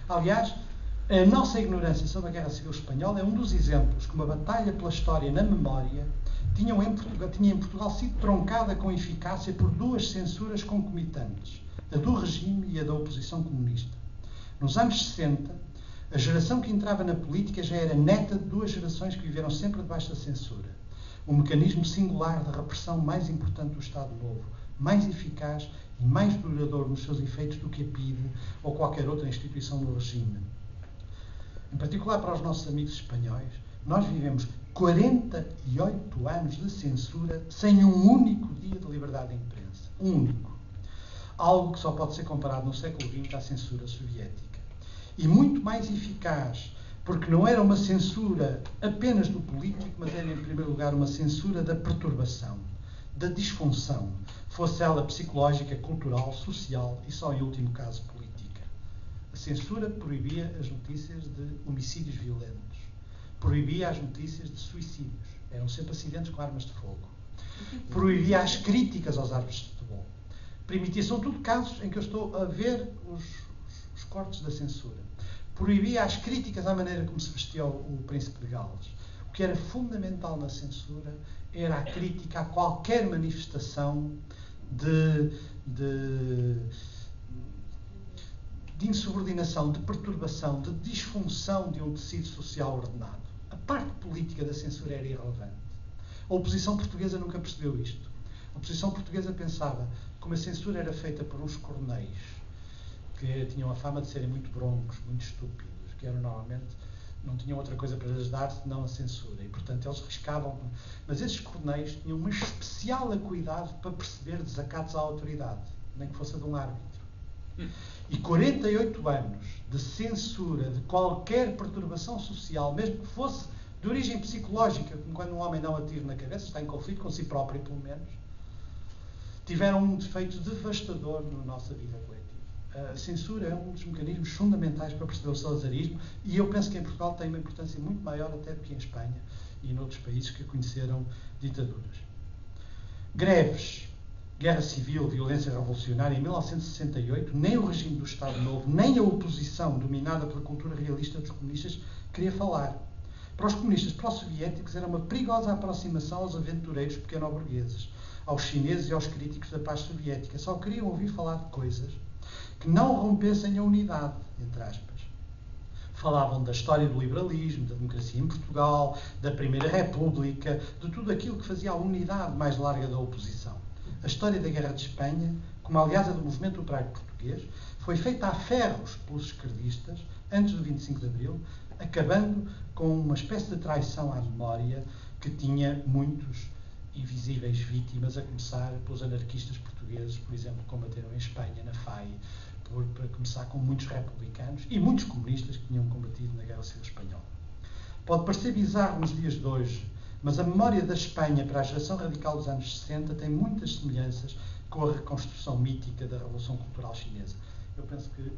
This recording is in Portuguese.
Aliás, a nossa ignorância sobre a Guerra Civil Espanhola é um dos exemplos que uma batalha pela história na memória tinha em Portugal sido troncada com eficácia por duas censuras concomitantes, a do regime e a da oposição comunista. Nos anos 60, a geração que entrava na política já era neta de duas gerações que viveram sempre debaixo da censura. Um mecanismo singular de repressão mais importante do Estado Novo, mais eficaz e mais duradouro nos seus efeitos do que a PIDE ou qualquer outra instituição do regime. Em particular para os nossos amigos espanhóis, nós vivemos 48 anos de censura sem um único dia de liberdade de imprensa. Um único. Algo que só pode ser comparado no século XX à censura soviética. E muito mais eficaz, porque não era uma censura apenas do político, mas era, em primeiro lugar, uma censura da perturbação, da disfunção, fosse ela psicológica, cultural, social e, só em último caso, política. A censura proibia as notícias de homicídios violentos, proibia as notícias de suicídios, eram sempre acidentes com armas de fogo, proibia as críticas aos árbitros de futebol, permitia, são tudo casos em que eu estou a ver os cortes da censura, proibia as críticas à maneira como se vestia o príncipe de Gales. O que era fundamental na censura era a crítica a qualquer manifestação de insubordinação, de perturbação, de disfunção de um tecido social ordenado. A parte política da censura era irrelevante. A oposição portuguesa nunca percebeu isto. A oposição portuguesa pensava que como a censura era feita por uns coronéis que tinham a fama de serem muito broncos, muito estúpidos, que eram normalmente, não tinham outra coisa para lhes dar senão a censura. E, portanto, eles riscavam. Mas esses coronéis tinham uma especial acuidade para perceber desacatos à autoridade, nem que fosse a de um árbitro. E 48 anos de censura de qualquer perturbação social, mesmo que fosse de origem psicológica, como quando um homem dá um tiro na cabeça, está em conflito com si próprio, pelo menos, tiveram um efeito devastador na nossa vida coletiva. A censura é um dos mecanismos fundamentais para perceber o salazarismo e eu penso que em Portugal tem uma importância muito maior até do que em Espanha e em outros países que conheceram ditaduras. Greves, guerra civil, violência revolucionária, em 1968, nem o regime do Estado Novo, nem a oposição dominada pela cultura realista dos comunistas queria falar. Para os comunistas pró-soviéticos era uma perigosa aproximação aos aventureiros pequeno-burgueses, aos chineses e aos críticos da paz soviética. Só queriam ouvir falar de coisas que não rompessem a unidade, entre aspas. Falavam da história do liberalismo, da democracia em Portugal, da Primeira República, de tudo aquilo que fazia a unidade mais larga da oposição. A história da Guerra de Espanha, como aliás a do movimento operário português, foi feita a ferros pelos esquerdistas, antes do 25 de Abril, acabando com uma espécie de traição à memória que tinha muitos invisíveis vítimas, a começar pelos anarquistas portugueses, por exemplo, que combateram em Espanha, na FAI, para começar com muitos republicanos e muitos comunistas que tinham combatido na Guerra Civil Espanhola. Pode parecer bizarro nos dias de hoje, mas a memória da Espanha para a geração radical dos anos 60 tem muitas semelhanças com a reconstrução mítica da Revolução Cultural Chinesa. Eu penso que